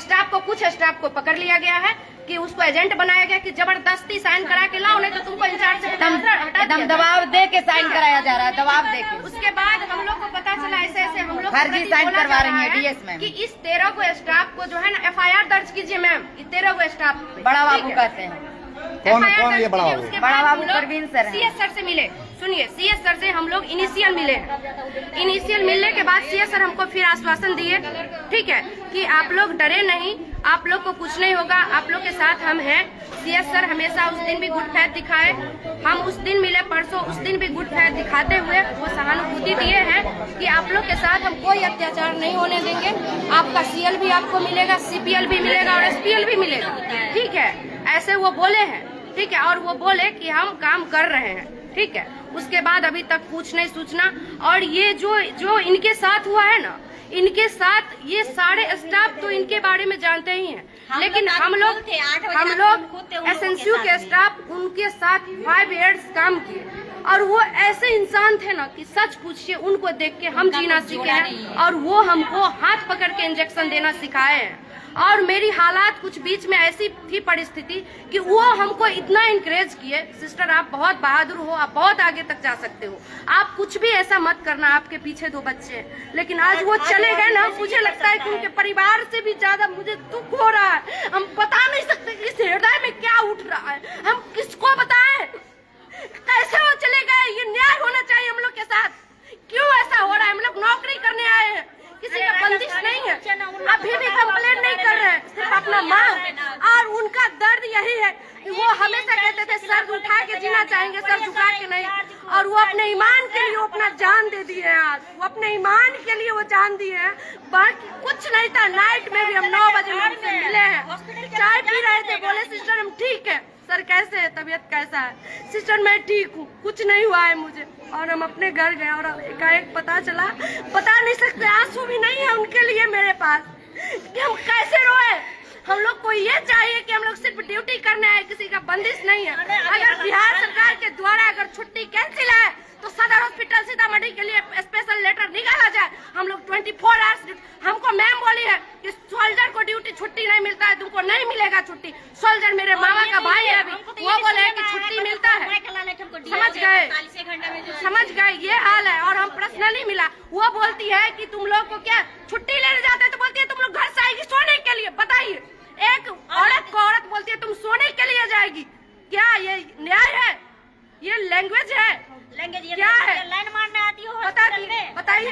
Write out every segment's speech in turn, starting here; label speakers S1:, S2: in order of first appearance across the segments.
S1: Staff को, कुछ staff को पकड़ लिया गया है कि उसको एजेंट बनाया गया कि जबरदस्ती साइन करा के लाओ, नहीं तो तुमको इंचार्ज से
S2: एकदम दबाव दे के साइन कराया जा रहा है, दबाव दे के।
S1: उसके बाद हम लोग को पता चला ऐसे ऐसे हम लोग
S2: फर्जी साइन करवा रही है डीएस में
S1: कि इस 13 को स्टाफ को जो है ना FIR दर्ज कीजिए मैम, 13 को स्टाफ
S2: बड़ा बाबू कहते हैं।
S3: कौन ये बड़ा बाबू?
S2: बड़ा बाबू परवीन सर हैं।
S1: CS सर से मिले, सुनिए CS सर से हम लोग इनिशियल मिले। इनिशियल मिलने के बाद CS सर हमको फिर आश्वासन दिए, ठीक है, कि आप लोग डरे नहीं, आप लोग को कुछ नहीं होगा, आप लोग के साथ हम हैं। CS सर हमेशा उस दिन भी गुड फैथ दिखाए, हम उस दिन मिले परसों, उस दिन भी गुड फैथ दिखाते हुए वो सहानुभूति दिए हैं कि आप लोग के साथ हम कोई अत्याचार नहीं होने देंगे, आपका CL भी आपको मिलेगा, CPL भी मिलेगा और SPL भी मिलेगा, ठीक है, ऐसे वो बोले हैं, ठीक है। और वो बोले कि हम काम कर रहे हैं, ठीक है। उसके बाद अभी तक कुछ नहीं सूचना। और ये जो इनके साथ हुआ है ना, इनके साथ ये सारे स्टाफ तो इनके बारे में जानते ही हैं, लेकिन हम लोग SNSU के स्टाफ उनके साथ 5 years काम किए और वो ऐसे इंसान थे ना कि सच पूछिए उनको देख के हम जीना सीखे हैं और वो हमको हाथ पकड़ के इंजेक्शन देना सिखाए हैं। और मेरी हालात कुछ बीच में ऐसी थी परिस्थिति कि वो हमको इतना इंकरेज किए, सिस्टर आप बहुत बहादुर हो, आप बहुत आगे तक जा सकते हो, आप कुछ भी ऐसा मत करना, आपके पीछे 2 बच्चे हैं। लेकिन आज वो चले गए ना, मुझे लगता है कि उनके परिवार से भी ज्यादा मुझे दुख हो रहा है। हम बता नहीं सकते इस हृदय में क्या उठ रहा है, हम किसको बताएं, कैसे वो चले गए। ये न्याय होना चाहिए हम लोग के साथ। क्यों ऐसा हो रहा है? हम लोग नौकरी करने आए हैं, किसी का बंदिश नहीं है, अभी भी कंप्लेन नहीं कर रहे हैं, सिर्फ अपना मांग। और उनका दर्द यही है कि वो हमेशा कहते थे सर उठा के जीना चाहेंगे, सर झुका के नहीं। और वो अपने ईमान के लिए वो अपना जान दे दिए हैं। आज वो अपने ईमान के लिए वो जान दिए हैं, बाकी कुछ नहीं था। नाइट में भी हम 9 बजे उनसे मिले हैं, चाय पी रहे थे, बोले सिस्टर हम ठीक है। सर कैसे है, तबीयत कैसा है? सिस्टर मैं ठीक हूँ, कुछ नहीं हुआ है मुझे। और हम अपने घर गए और एकाएक पता चला, बता नहीं सकते, आंसू भी नहीं है उनके लिए मेरे पास कि हम कैसे रोए। हम लोग को ये चाहिए कि हम लोग सिर्फ ड्यूटी करने आए, किसी का बंदिश नहीं है। अगर बिहार सरकार के द्वारा अगर छुट्टी कैंसिल है तो सदर हॉस्पिटल सीतामढ़ी के लिए स्पेशल लेटर निकाला जाए। हम लोग 24 आवर्स, हमको मैम बोली है कि सोल्जर को ड्यूटी छुट्टी नहीं मिलता है, तुमको नहीं मिलेगा छुट्टी। सोल्जर मेरे मामा का भाई है अभी, वो बोले है कि छुट्टी मिलता है। समझ गए ये हाल है। और हम पर्सनली मिला, वो बोलती है कि तुम लोग को क्या छुट्टी लेने जाते हैं तो बोलती है तुम लोग घर से आएगी सोने के लिए। बताइए, एक औरत को औरत बोलती है तुम सोने के लिए जाएगी, क्या ये न्याय है? ये लैंग्वेज है? क्या है?
S4: लाइन मारने आती हो,
S1: बताइए।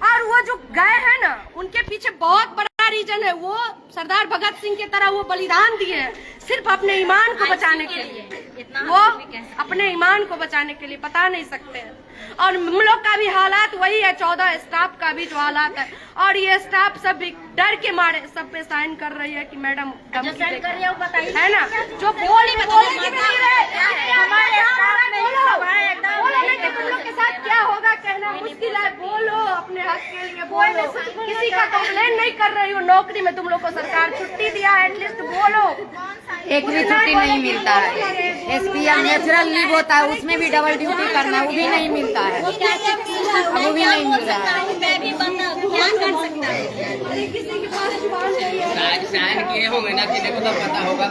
S1: और वो जो गए हैं ना, उनके पीछे बहुत बड़ा रीजन है। वो सरदार भगत सिंह की तरह वो बलिदान दिए हैं सिर्फ अपने ईमान को बचाने के लिए। वो अपने ईमान को बचाने के लिए बता नहीं सकते हैं। और हम लोग का भी हालात वही है, 14 स्टाफ का भी जो हालात है। और ये स्टाफ सब भी डर के मारे सब पे साइन कर रही है कि मैडम है ना, जो बोल ही नहीं रहे। तुम लोग के साथ क्या होगा कहना मुश्किल है, बोलो अपने हक के लिए बोलो। किसी का कंप्लेन नहीं कर रही हो, नौकरी में तुम लोग को सरकार छुट्टी दिया है, एटलीस्ट बोलो।
S2: एक भी छुट्टी नहीं मिलता है। SPL नेचुरल लीव होता है, उसमें भी डबल ड्यूटी करना, वो भी नहीं मिलता है, वो भी नहीं मिल रहा है।
S5: साइन किए होंगे ना, किसी को तो पता होगा।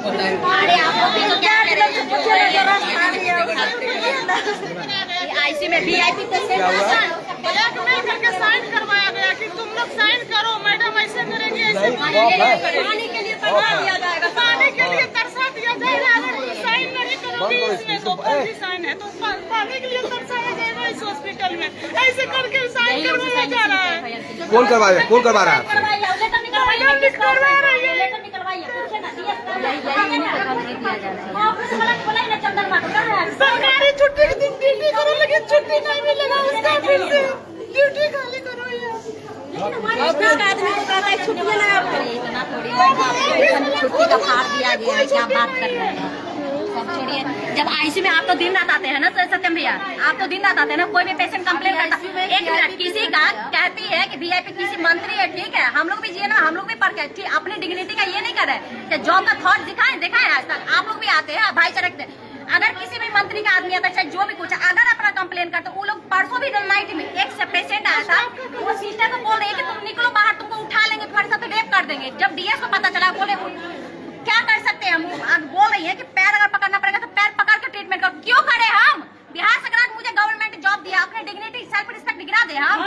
S4: IC में VIP
S6: करके साइन करवाया गया कि तुम लोग साइन करो, मैडम ऐसे करेंगे, ऐसे
S4: पानी के लिए तरसा दिया जाएगा,
S6: पानी के लिए तरसा दिया जाएगा। अगर साइन नहीं करोगे इसमें तो फर्जी साइन है, तो पानी के लिए तरसाया जाएगा इस हॉस्पिटल में। ऐसे करके साइन करवाया जा रहा है।
S3: कौन करवा रहा है? कौन करवा रहा है?
S6: सरकारी छुट्टी के दिन ड्यूटी करो, लेकिन छुट्टी नहीं मिलेगा उसका, फिर से ड्यूटी खाली करो।
S4: छुट्टी का फाड़ दिया गया है, क्या बात कर रहे हैं? जब IC में आप तो दिन रात आते हैं ना सत्यम भैया, आप तो दिन रात आते हैं ना, कोई भी पेशेंट कंप्लेन करता है, एक मिनट किसी का कहती है कि VIP किसी मंत्री है, ठीक है, हम लोग भी जिए ना, हम लोग भी पढ़ के ठीक अपनी डिग्निटी का ये नहीं कर रहे, जॉब का थॉट दिखाए आज तक। आप लोग भी आते हैं भाईचारा के। अगर किसी भी मंत्री का आदमी आता है, चाहे जो भी कुछ, अगर अपना कंप्लेन करते, वो लोग परसों भी नाइट में एक पेशेंट आया था, वो सिस्टर को बोल रही है कि तुम निकलो बाहर, तुमको उठा लेंगे, तुम्हारे साथ रेप कर देंगे। जब डीएस को पता चला, बोले क्या कर सकते हैं हम, बोल रही है कि पैर अगर पकड़ना पड़ेगा तो पैर पकड़ के ट्रीटमेंट करो। क्यों करे हम? बिहार सरकार मुझे गवर्नमेंट जॉब दिया, अपने डिग्निटी सेल्फ रिस्पेक्ट गिरा दे हम।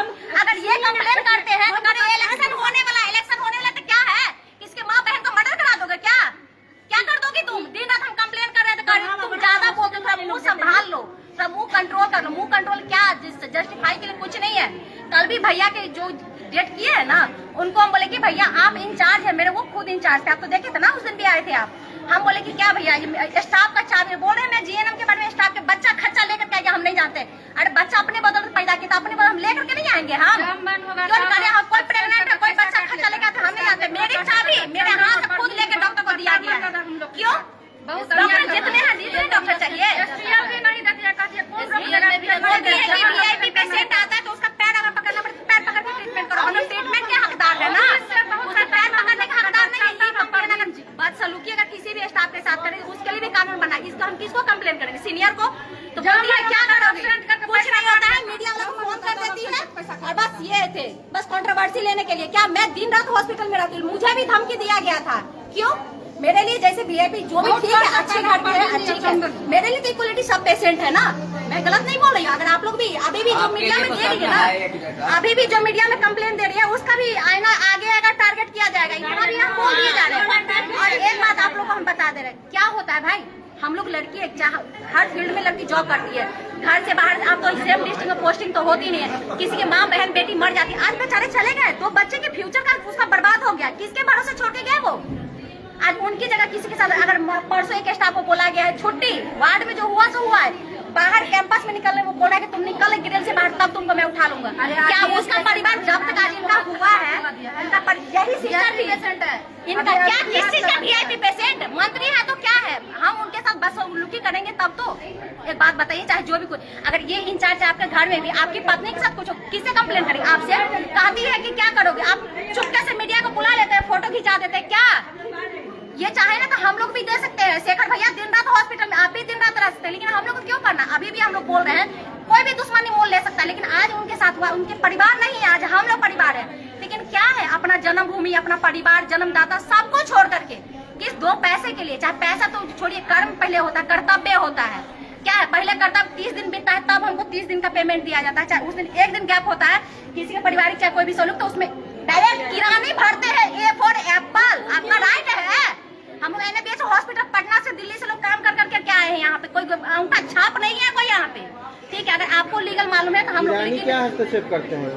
S4: अगर ये कंप्लेन करते हैं तो इलेक्शन होने वाला तो क्या है, किसके माँ बहन को मर्डर करा दोगे क्या? क्या कर दोगी तुम? दिन रात हम कंप्लेन कर रहे हैं तो तुम ज्यादा बोलते, थोड़ा मुंह संभाल लो, थोड़ा मुंह कंट्रोल कर लो। मुंह कंट्रोल क्या, जस्टिफाई के लिए कुछ नहीं है। कल भी भैया के जो डेट किए है ना, उनको हम बोले कि भैया आप इंचार्ज है मेरे, वो खुद इंचार्ज थे, आप तो देखे थे ना, उस दिन भी आए थे आप। हम बोले कि क्या भैया स्टाफ का चाबी, बोल रहे हैं मैं जीएनएम के बारे में, स्टाफ के बच्चा खच्चा लेकर के आएगा, हम नहीं जानते। अरे बच्चा अपने बदौलत पैदा किया, अपने बदौलत हम लेकर के नहीं आएंगे हम? क्यों करे? हम कोई प्रेग्नेंट है, कोई बच्चा खच्चा लेकर आते, हम नहीं जानते। मेरी चाबी मेरे हाथ से खुद लेकर डॉक्टर को दिया गया है। क्यों? डॉक्टर जितने हैं जितने डॉक्टर चाहिए, वीआईपी पेशेंट आता है तो उसका पैर अगर पकड़ना पड़े तो पैर पकड़ के ट्रीटमेंट करो। हम लोग ट्रीटमेंट के हकदार है ना, उसका पैर पकड़ने का हकदार नहीं है। बदसलूकी अगर किसी भी स्टाफ के साथ करें उसके लिए भी कानून बना। इसको हम किसको कंप्लेन करेंगे? सीनियर को। तो बोलती है क्या करोगे? कुछ नहीं होता है, मीडिया वालों को फोन कर देती है और बस ये थे, बस कंट्रोवर्सी लेने के लिए। क्या मैं दिन रात हॉस्पिटल में रहती हूँ, मुझे भी धमकी दिया गया था। क्यों? मेरे लिए जैसे वीआईपी जो भी ठीक है, अच्छी घाटी है, अच्छी है, मेरे लिए तो इक्वलिटी सब पेशेंट है ना, मैं गलत नहीं बोल रही हूँ। अगर आप लोग भी अभी भी जो मीडिया में दे रही है ना, अभी भी जो मीडिया में कंप्लेन दे रही है, उसका भी आईना आगे अगर टारगेट किया जाएगा, इतना भी हम बोल दिए जा रहे हैं। और एक बात आप लोग को हम बता दे रहे हैं, क्या होता है भाई, हम लोग लड़की हर फील्ड में लड़की जॉब करती है, घर से बाहर आप तो सेम डिस्ट्रिक्ट में पोस्टिंग तो होती नहीं है, किसी की माँ बहन बेटी मर जाती है। आज बेचारे चले गए तो बच्चे के फ्यूचर का उसका बर्बाद हो गया, किसके भरोसे छोड़ के गए वो? आज उनकी जगह किसी के साथ, अगर परसों एक स्टाफ को बोला गया है छुट्टी, वार्ड में जो हुआ सो हुआ है, बाहर कैंपस में निकलने को बोला कि तुम निकल ग्रिल से बाहर तब तुमको मैं उठा लूंगा। क्या उसका परिवार जब तक आज इनका हुआ है, इनका यही सिस्टर पेशेंट है इनका, क्या किस चीज का वीआईपी पेशेंट? मंत्री है तो क्या है, हम उनके साथ बस लुकी करेंगे तब तो? एक बात बताइए, चाहे जो भी कोई, अगर ये इंचार्ज है आपके घर में भी, आपकी पत्नी के साथ कुछ किससे कंप्लेन करेंगे? आपसे कहती है कि क्या करोगे आप? चुपके से मीडिया को बुला लेते हैं, फोटो खिंचा देते हैं। क्या ये चाहे ना तो हम लोग भी दे सकते हैं। शेखर भैया दिन रात हॉस्पिटल में, आप भी दिन रात रह सकते हैं, लेकिन हम लोग को क्यों करना? अभी भी हम लोग बोल रहे हैं, कोई भी दुश्मनी मोल ले सकता है, लेकिन आज उनके साथ हुआ, उनके परिवार नहीं है, आज हम लोग परिवार है। लेकिन क्या है, अपना जन्मभूमि, अपना परिवार, जन्मदाता सबको छोड़ करके किस दो पैसे के लिए, चाहे पैसा तो छोड़िए, कर्म पहले होता है, कर्तव्य होता है। क्या है, पहले कर्तव्य 30 दिन बीतता है तब हमको 30 दिन का पेमेंट दिया जाता है, चाहे उस दिन एक दिन गैप होता है किसी के पारिवारिक चाहे कोई भी सोलूक, तो उसमें डायरेक्ट किरानी भरते हैं। ए फॉर एप्पल, आपका राइट है। हम लोग एनएबीएच हॉस्पिटल पटना से दिल्ली से लोग काम कर करके क्या है यहाँ पे, कोई अंगूठा छाप नहीं है कोई यहाँ पे, ठीक है? अगर आपको लीगल मालूम है तो हम लोग
S3: क्या हस्तक्षेप करते हैं?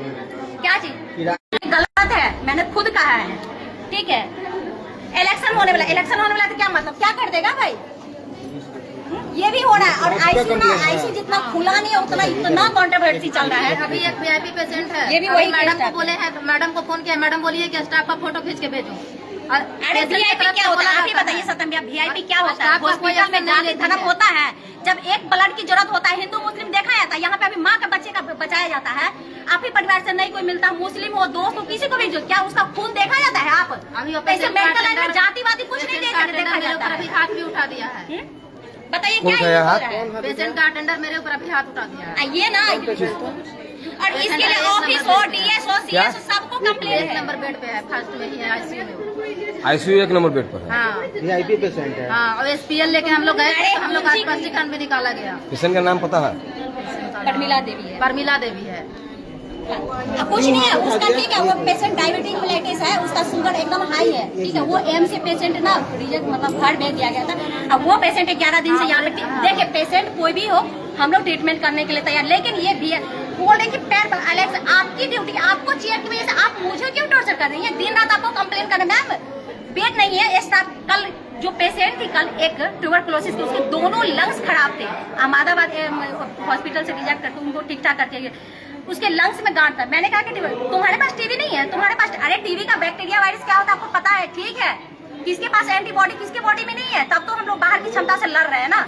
S4: क्या चीज गलत है, मैंने खुद कहा है, ठीक है? इलेक्शन होने वाला तो क्या मतलब, क्या कर देगा भाई? ये भी हो रहा है। और आईसीयू जितना खुला नहीं है उतना इतना कंट्रोवर्सी चल रहा है।
S1: अभी एक वीआईपी पेशेंट है,
S4: ये भी वही
S1: मैडम को बोले हैं, मैडम को फोन किया, मैडम बोली है कि स्टाफ का फोटो खींच के भेजो।
S4: अरे वीआईपी क्या होता है आप ही बताइए सत्यम भैया, वीआईपी क्या होता है? हॉस्पिटल में जाके धनक होता है, जब एक ब्लड की जरूरत होता है, हिंदू मुस्लिम देखा जाता है, यहाँ पे अभी माँ के बच्चे का बचाया जाता है, आप ही परिवार से नहीं कोई मिलता, मुस्लिम हो दोस्त हो किसी को भी, जो क्या उसका खून देखा जाता है? आप ऐसे मेडिकल लाइन में जातिवादी कुछ नहीं देखा जाता है।
S1: अभी हाथ भी उठा दिया है,
S4: बताइए क्या है?
S1: पेशेंट का अटेंडर मेरे ऊपर अभी हाथ उठा दिया है।
S4: ये ना, और इसके लिए ऑफिस हो, डीएस हो, सीएस सबको कंप्लेन है।
S1: नंबर बेड पे है, फर्स्ट में ही है आईसीयू में।
S3: आईसीयू 1 नंबर बेड पर है।
S1: हाँ,
S3: वीआईपी पेशेंट है।
S1: हाँ, और एसपीएल लेके हम लोग गए तो हम लोग आज स्पष्टीकरण भी निकाला गया।
S3: पेशेंट का नाम पता है?
S4: परमिला देवी है।
S1: परमिला देवी है।
S4: कुछ नहीं है उसका, ठीक है? वो पेशेंट डायबिटिक मेलाइटिस है, उसका शुगर एकदम हाई है, ठीक है? वो एम से पेशेंट ना रिजेक्ट मतलब घर भेज दिया गया था। अब वो पेशेंट 11 दिन से यहाँ पे, देखिए पेशेंट कोई भी हो हम लोग ट्रीटमेंट करने के लिए तैयार, लेकिन ये भी बोल रहे कि पैर पर एलेक्स आपकी ड्यूटी, आपको चेयर की वजह से आप मुझे क्यों टॉर्चर कर रही है? दिन रात आपको कंप्लेन करना, मैम बेड नहीं है स्टाफ। कल जो पेशेंट थी, कल एक ट्यूबरकुलोसिस की, उसके दोनों लंग्स खराब थे, अहमदाबाद हॉस्पिटल से रिजेक्ट करके उनको ठीक ठाक करके, उसके लंग्स में गांठ था। मैंने कहा कि तुम्हारे पास टीवी नहीं है, तुम्हारे पास, अरे टीवी का बैक्टीरिया वायरस क्या होता है आपको पता है, ठीक है? किसके पास एंटीबॉडी किसके बॉडी में नहीं है, तब तो हम लोग बाहर की क्षमता से लड़ रहे हैं ना।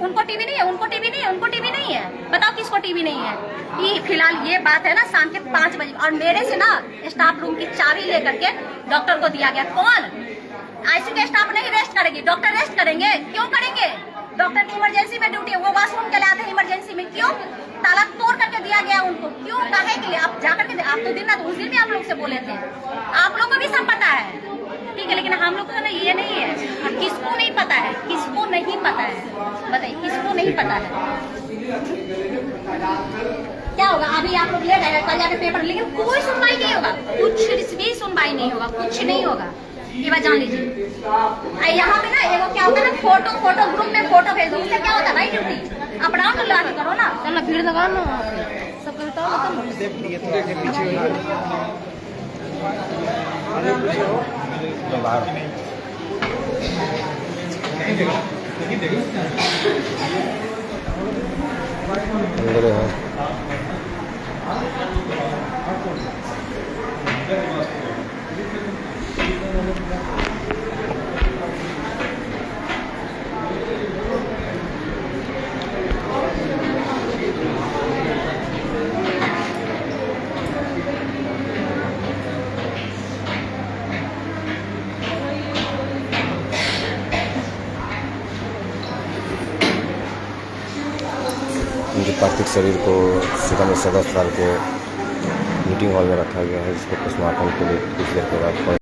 S4: उनको टीवी नहीं है, उनको टीवी नहीं है, उनको टीवी नहीं है, बताओ किसको टीवी नहीं है? ये फिलहाल ये बात है ना शाम के 5 बजे, और मेरे से ना स्टाफ रूम की चाबी लेकर के डॉक्टर को दिया गया। कौन? आईसीयू के स्टाफ नहीं रेस्ट करेगी, डॉक्टर रेस्ट करेंगे। क्यों करेंगे? डॉक्टर की इमरजेंसी में ड्यूटी है, वो वॉशरूम के लिए आते हैं इमरजेंसी में, क्यों? ताला तोड़ करके दिया गया उनको, क्यों? काहे के लिए? आप जाकर के, आप तो दिन रात उस दिन भी आप लोग से बोले थे, आप लोग को भी सब पता है। पता है, बताइए किसको नहीं पता है। क्या होगा अभी आप लोग ले गए कल जाके पेपर, लेकिन कोई सुनवाई नहीं होगा, कुछ भी सुनवाई नहीं होगा, कुछ नहीं होगा, ये बात जान लीजिए। यहाँ पे ना एगो क्या होता है ना, फोटो ग्रुप में फोटो भेज दो, उससे क्या होता है भाई ड्यूटी अप डाउन लगा के करो ना।
S1: चल ना भीड़ लगा ना सब करता
S3: अंदर है। उनके पार्थिव शरीर को सीतामढ़ी सदर अस्पताल के मीटिंग हॉल में रखा गया है, जिसको पोस्टमार्टम के लिए कुछ देर के बाद